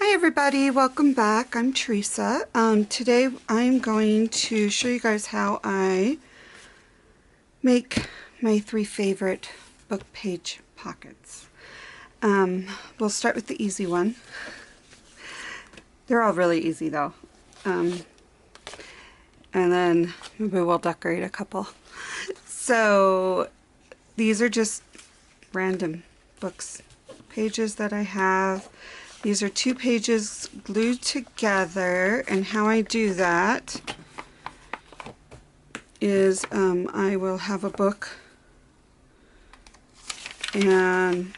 Hi everybody, welcome back. I'm Teresa. Today I'm going to show you guys how I make my 3 favorite book page pockets. We'll start with the easy one. They're all really easy though. And then maybe we'll decorate a couple. So these are just random books, pages that I have. These are 2 pages glued together, and how I do that is I will have a book and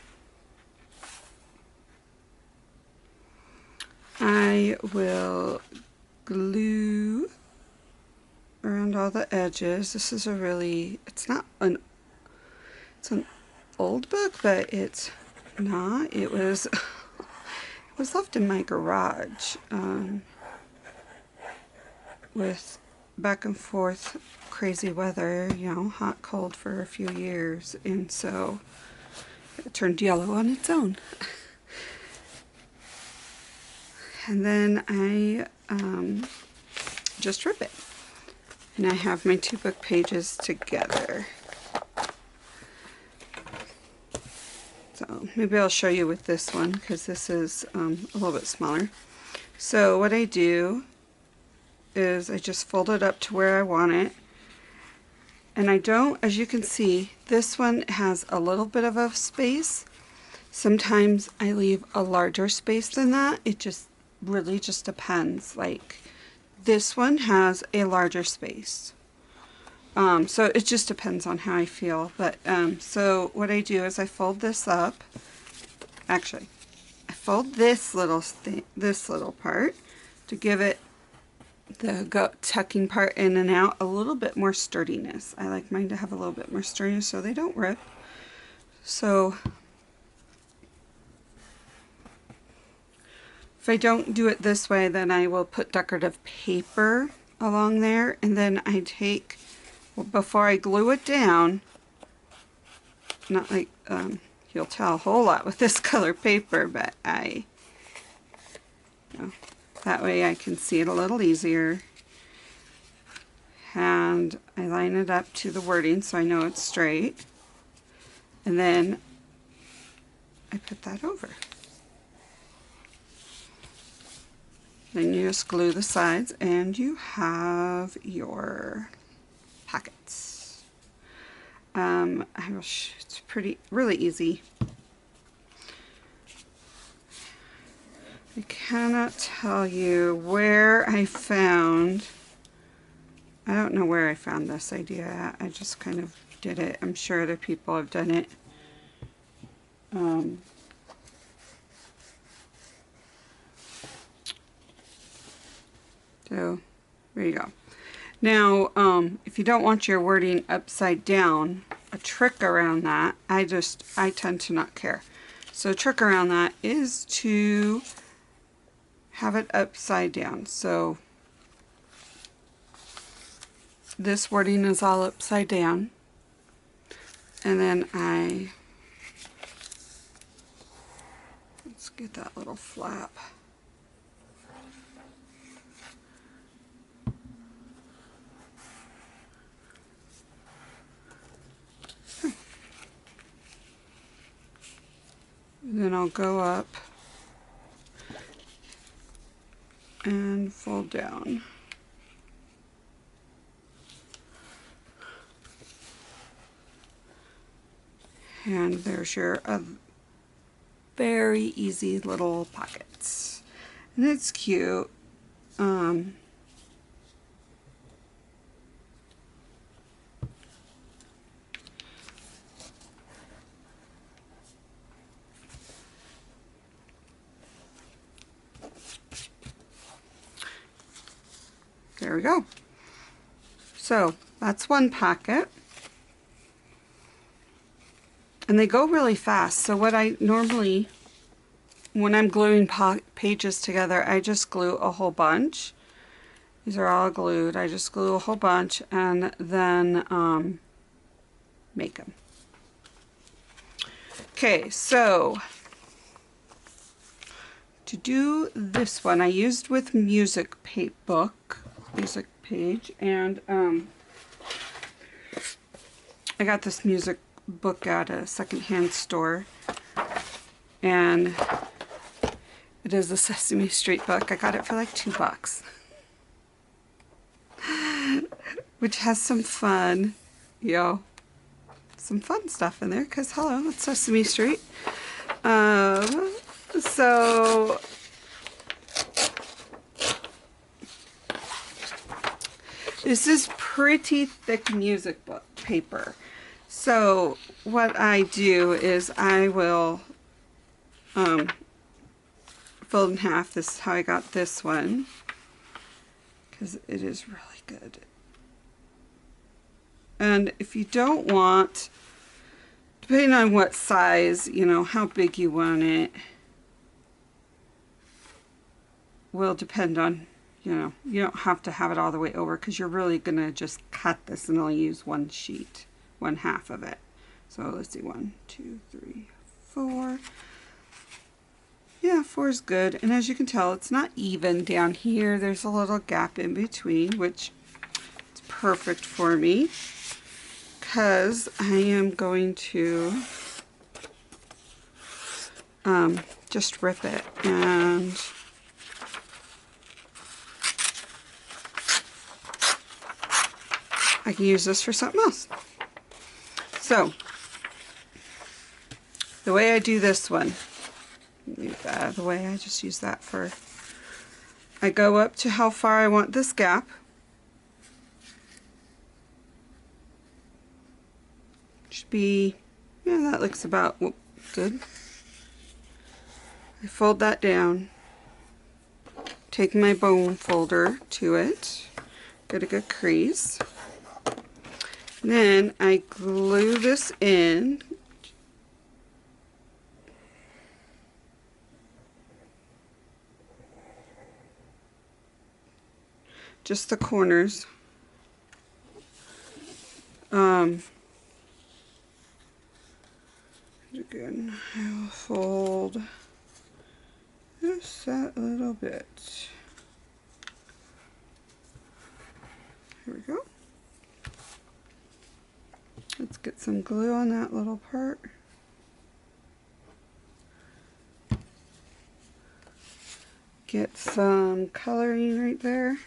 I will glue around all the edges. This is it's an old book, but it's not. It was left in my garage with back and forth crazy weather, you know, hot, cold for a few years, and so it turned yellow on its own. And then I just rip it. And I have my 2 book pages together. So maybe I'll show you with this one because this is a little bit smaller. So what I do is I just fold it up to where I want it. And I don't, as you can see, this one has a little bit of a space. Sometimes I leave a larger space than that. It just really just depends. Like this one has a larger space. So it just depends on how I feel. But so what I do is I fold this up. Actually, I fold this little part to give it the tucking part in and out a little bit more sturdiness. I like mine to have a little bit more sturdiness so they don't rip. So if I don't do it this way, then I will put decorative paper along there, and then I take, before I glue it down, not like you'll tell a whole lot with this color paper, but that way I can see it a little easier. And I line it up to the wording so I know it's straight. And then I put that over. Then you just glue the sides and you have your pockets. It's really easy. I cannot tell you where I don't know where I found this idea at. I just kind of did it. I'm sure other people have done it. So there you go. Now, if you don't want your wording upside down, a trick around that, I tend to not care. So a trick around that is to have it upside down. So this wording is all upside down. And then let's get that little flap. Then I'll go up and fold down. And there's your very easy little pockets. And it's cute. There we go. So that's one pocket. And they go really fast. So what I normally, when I'm gluing pages together, I just glue a whole bunch. These are all glued. I just glue a whole bunch and then make them. Okay, so to do this one. I used with music page, and I got this music book at a secondhand store, and it is a Sesame Street book. I got it for like $2, which has some fun, some fun stuff in there, because hello, it's Sesame Street. So this is pretty thick music book paper. So what I do is I will fold in half. This is how I got this one, because it is really good. And if you don't want, depending on what size, how big you want it, will depend on, you don't have to have it all the way over, because you're really going to just cut this and only use one sheet, one half of it. So let's see, 1, 2, 3, 4. Yeah, 4 is good. And as you can tell, it's not even down here. There's a little gap in between, which is perfect for me, because I am going to just rip it, and I can use this for something else. So the way I do this one, leave that out of the way, I just use that for, I go up to how far I want this gap. Should be, yeah, that looks about good. I fold that down, take my bone folder to it, get a good crease. Then I glue this in. Just the corners. Again, I will fold just that little bit. Here we go. Let's get some glue on that little part. Get some coloring right there.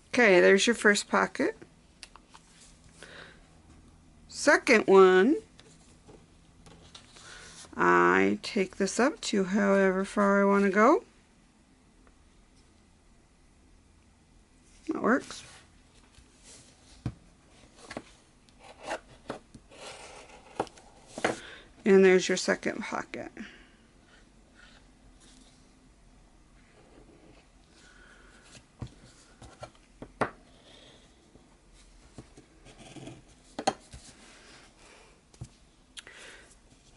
Okay, there's your first pocket. Second one, I take this up to however far I want to go. That works. And there's your second pocket.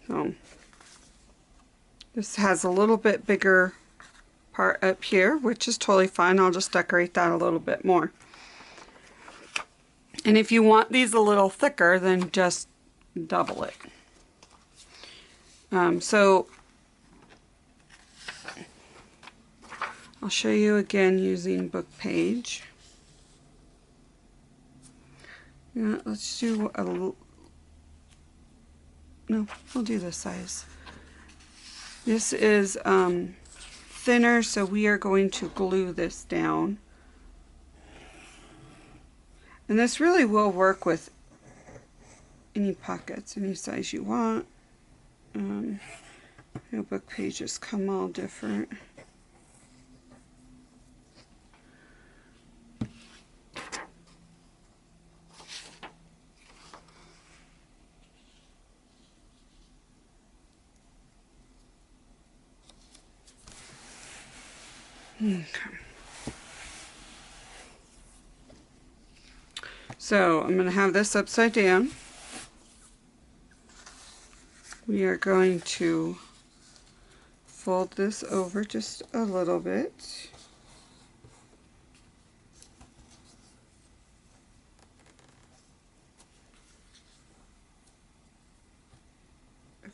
So this has a little bit bigger part up here, which is totally fine. I'll just decorate that a little bit more. And if you want these a little thicker, then just double it. So I'll show you again using book page. Yeah, let's do a little. No, we'll do this size. This is thinner, so we are going to glue this down. And this really will work with any pockets, any size you want. Book pages come all different. Okay. So I'm going to have this upside down. We are going to fold this over just a little bit.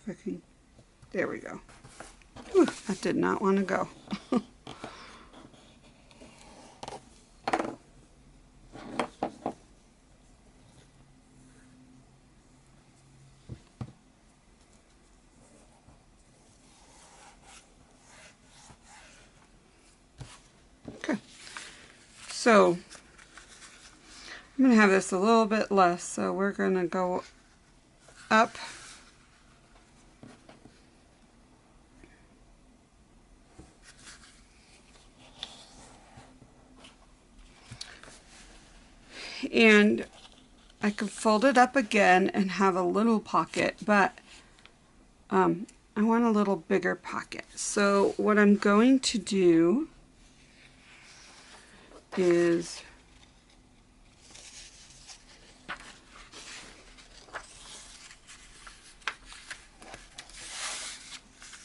if I can, there we go. Ooh, that did not want to go. Okay, so I'm going to have this a little bit less, so we're going to go up and I could fold it up again and have a little pocket, but I want a little bigger pocket. So what I'm going to do is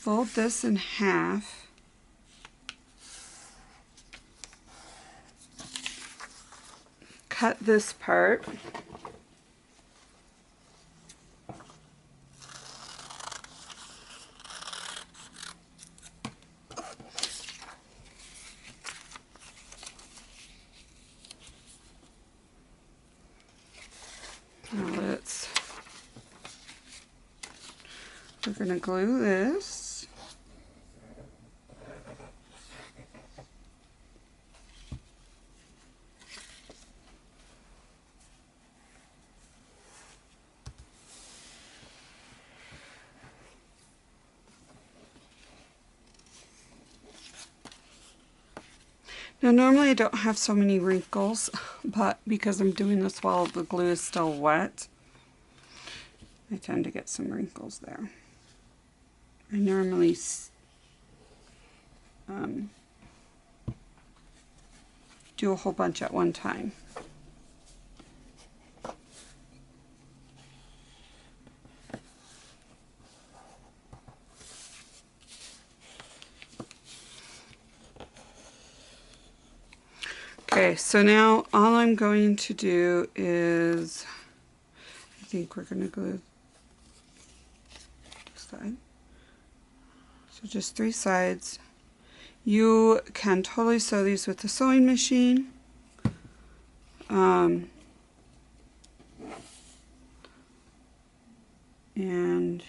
fold this in half, cut this part, we're going to glue this. Now normally I don't have so many wrinkles, but because I'm doing this while the glue is still wet, I tend to get some wrinkles there. I normally do a whole bunch at one time. Okay, so now all I'm going to do is, I think we're going to glue this side. So just 3 sides. You can totally sew these with the sewing machine. And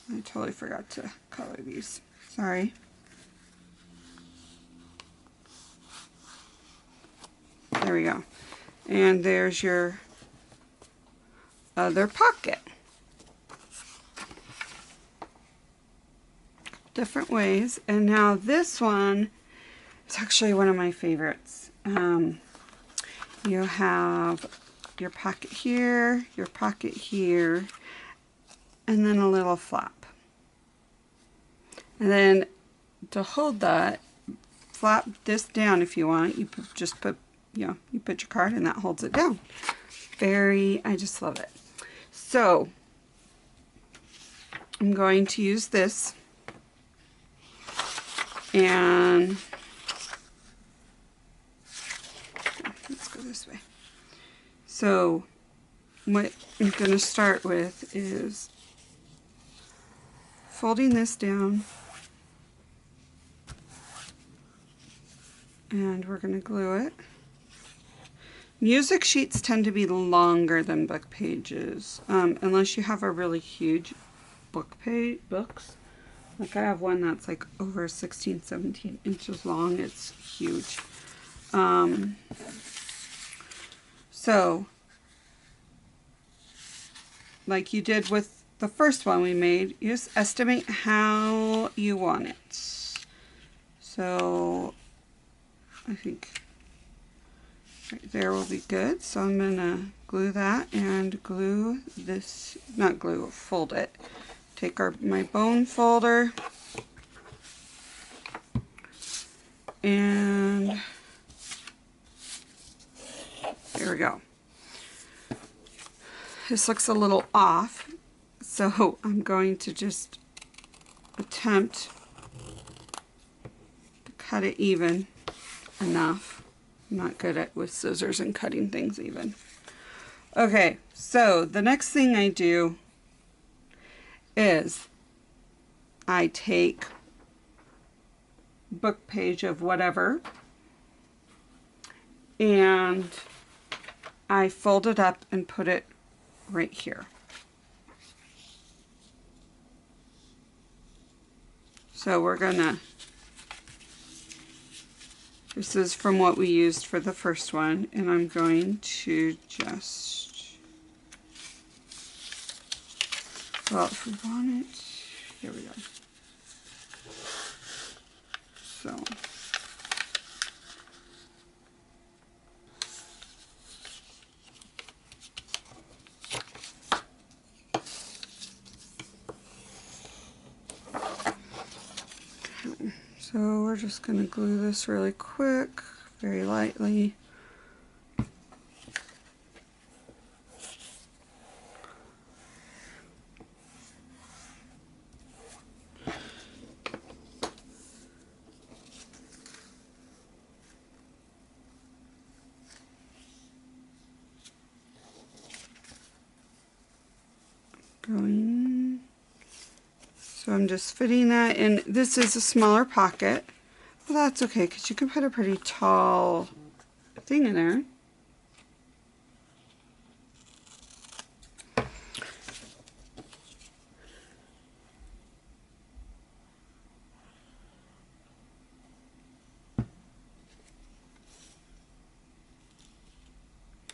I totally forgot to color these. Sorry. There we go. And there's your other pocket. Different ways. And now this one is actually one of my favorites. You have your pocket here, and then a little flap. And then to hold that, flap this down if you want. You just put, you put your card and that holds it down. I just love it. So I'm going to use this, and let's go this way. So what I'm going to start with is folding this down, and we're going to glue it. Music sheets tend to be longer than book pages, unless you have a really huge books. Like I have one that's like over 16, 17 inches long. It's huge. So, like you did with the first one we made, you just estimate how you want it. So, I think right there will be good. So I'm going to glue that and glue this, not glue, fold it. Take my bone folder and there we go. This looks a little off, so I'm going to just attempt to cut it even. enough. I'm not good at with scissors and cutting things even. Okay, so the next thing I do is I take book page of whatever and I fold it up and put it right here. So we're gonna, this is from what we used for the first one, and I'm going to just, well, if we want it, here we go. So, so we're just going to glue this really quick, very lightly. Going. So I'm just fitting that in. This is a smaller pocket. Well, that's okay because you can put a pretty tall thing in there.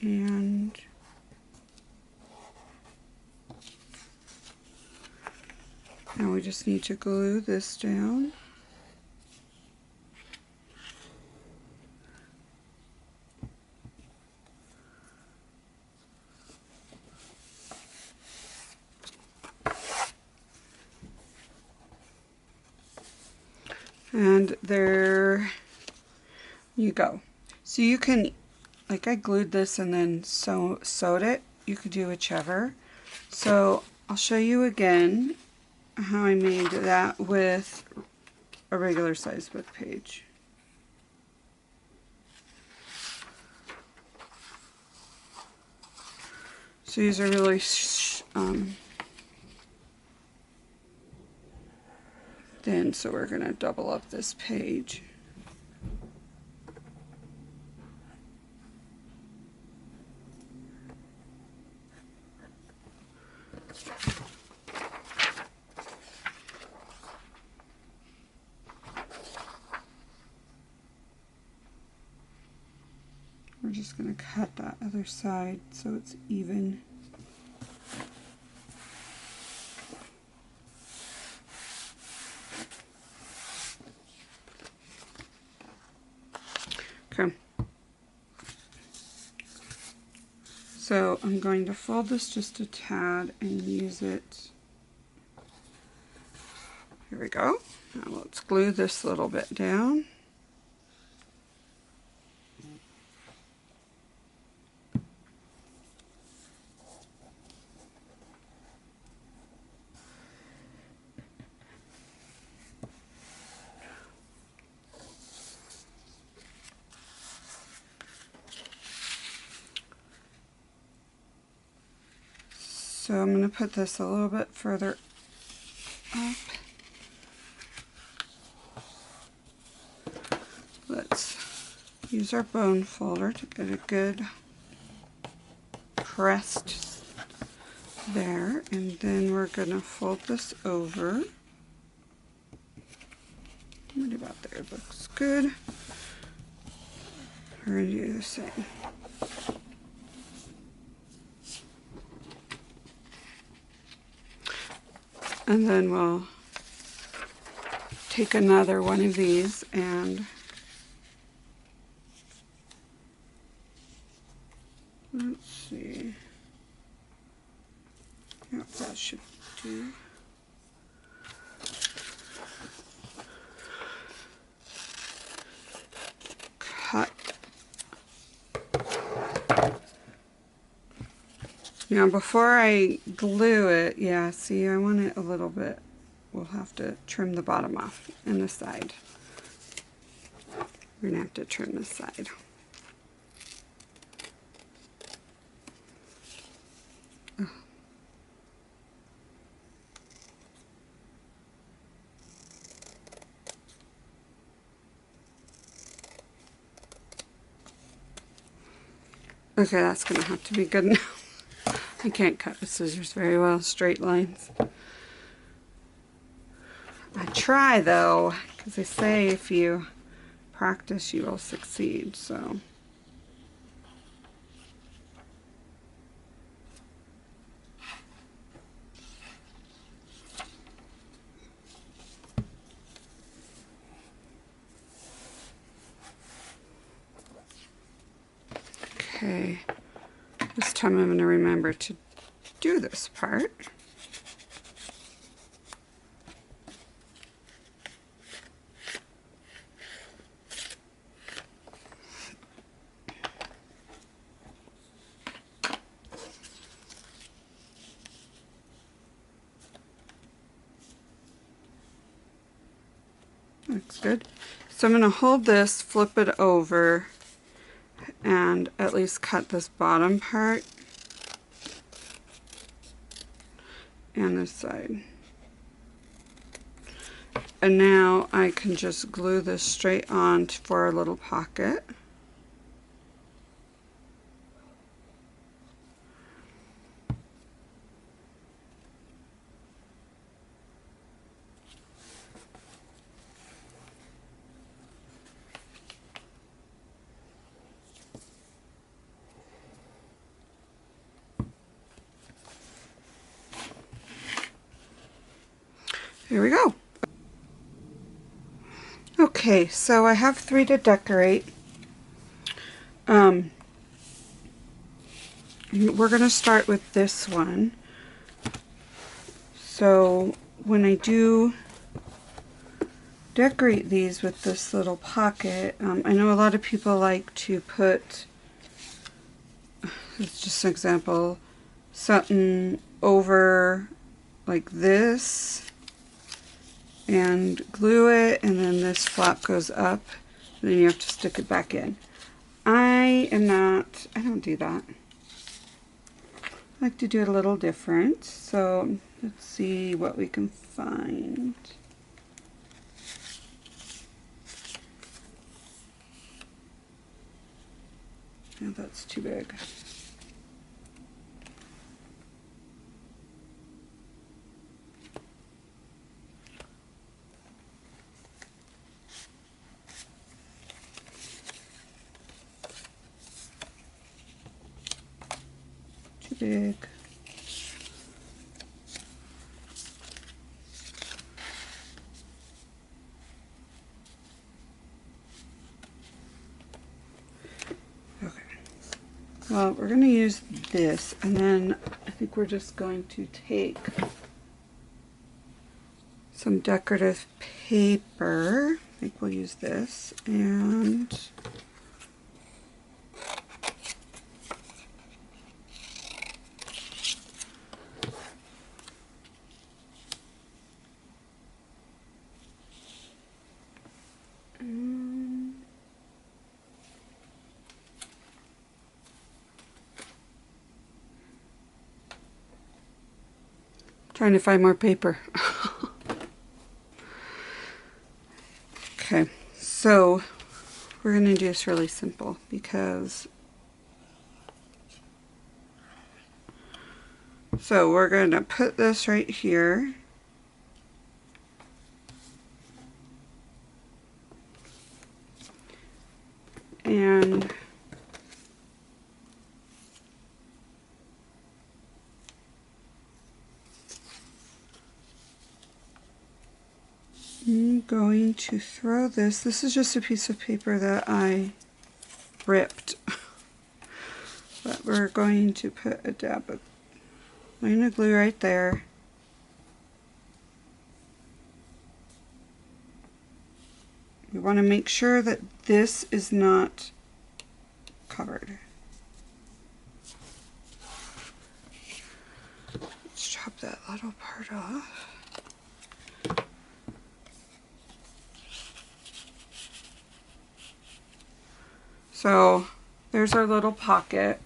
And now we just need to glue this down. And there you go. So you can, like I glued this and then sewed it. You could do whichever. So I'll show you again how I made that with a regular size book page. So these are really thin, so we're going to double up this page. We're just going to cut that other side so it's even. Okay. So I'm going to fold this just a tad and use it. Here we go. Now let's glue this little bit down. So I'm going to put this a little bit further up. Let's use our bone folder to get a good crest there, and then we're going to fold this over. Right about there, looks good. We're going to do the same. And then we'll take another one of these and let's see. Yep, that should do. Cut. Now before I glue it, yeah, see, I want it a little bit, we'll have to trim the bottom off and the side. We're going to have to turn this side. Oh. Okay, that's going to have to be good enough. I can't cut with scissors very well, straight lines. I try though, because they say if you practice you will succeed, so. Okay, this time I'm going to remember to do this part. Looks good. So I'm going to hold this, flip it over, and at least cut this bottom part and this side. And now I can just glue this straight on for a little pocket. Here we go. Okay, so I have 3 to decorate. We're going to start with this one. So when I do decorate these with this little pocket, I know a lot of people like to put, it's just an example, something over like this and glue it, and then this flap goes up, and then you have to stick it back in. I don't do that. I like to do it a little different, so let's see what we can find. Oh, that's too big. Too big. Okay. Well, we're going to use this, and then I think we're just going to take some decorative paper. I think we'll use this, and trying to find more paper. Okay, so we're going to do this really simple because we're going to put this right here. And I'm going to throw this. This is just a piece of paper that I ripped. But we're going to put a dab of liner glue right there. We want to make sure that this is not covered. Let's chop that little part off. So there's our little pocket.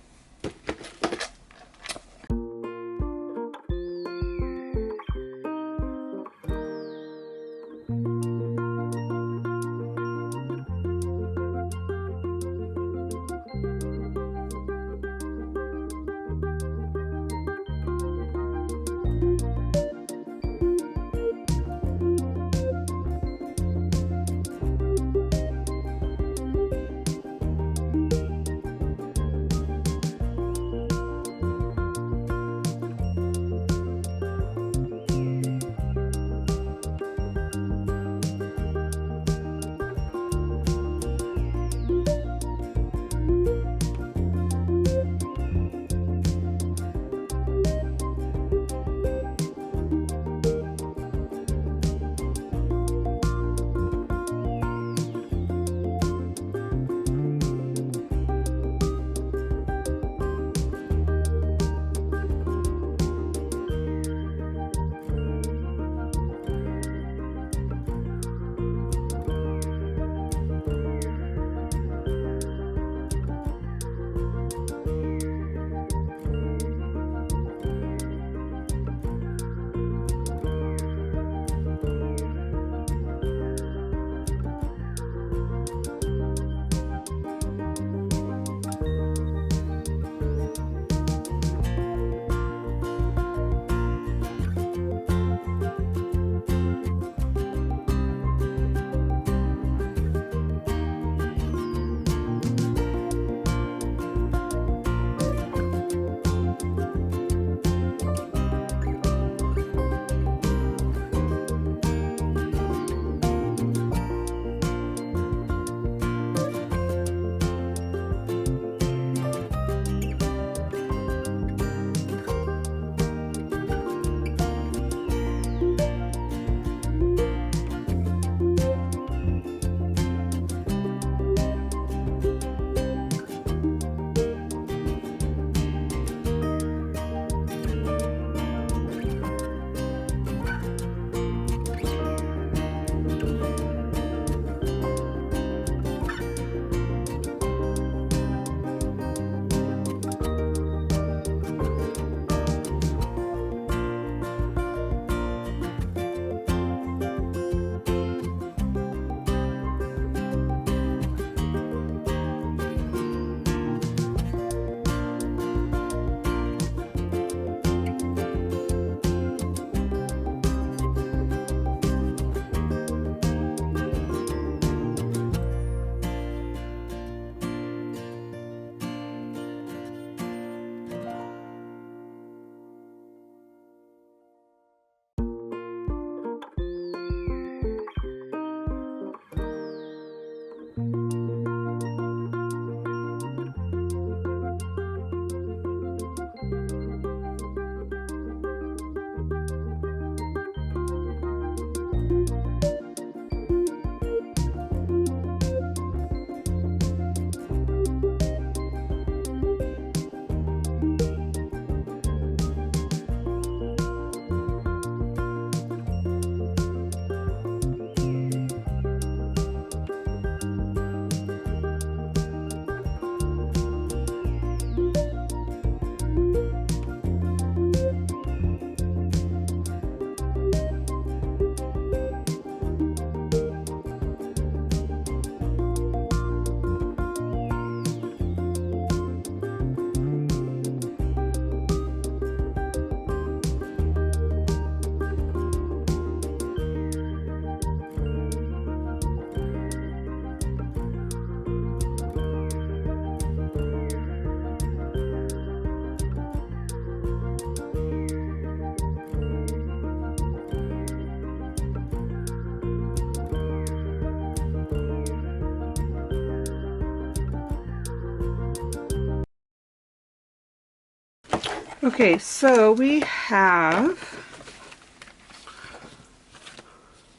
Okay, so we have,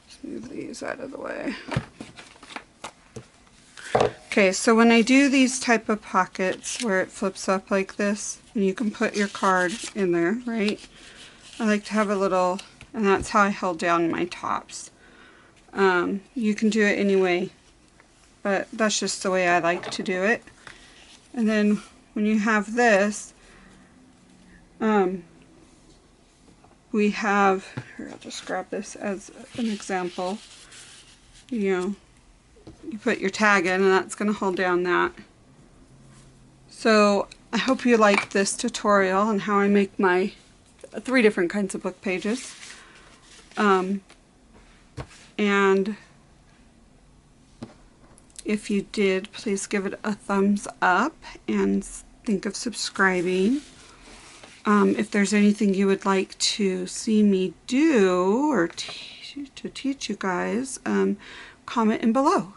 let's move these out of the way. Okay, so when I do these type of pockets where it flips up like this, and you can put your card in there, right? I like to have a little, and that's how I held down my tops. You can do it anyway, but that's just the way I like to do it. And then when you have this, we have, here, I'll just grab this as an example. You know, you put your tag in and that's going to hold down that. So I hope you like this tutorial on how I make my 3 different kinds of book pages. And if you did, please give it a thumbs up and think of subscribing. If there's anything you would like to see me do or to teach you guys, comment in below.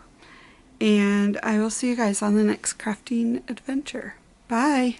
And I will see you guys on the next crafting adventure. Bye!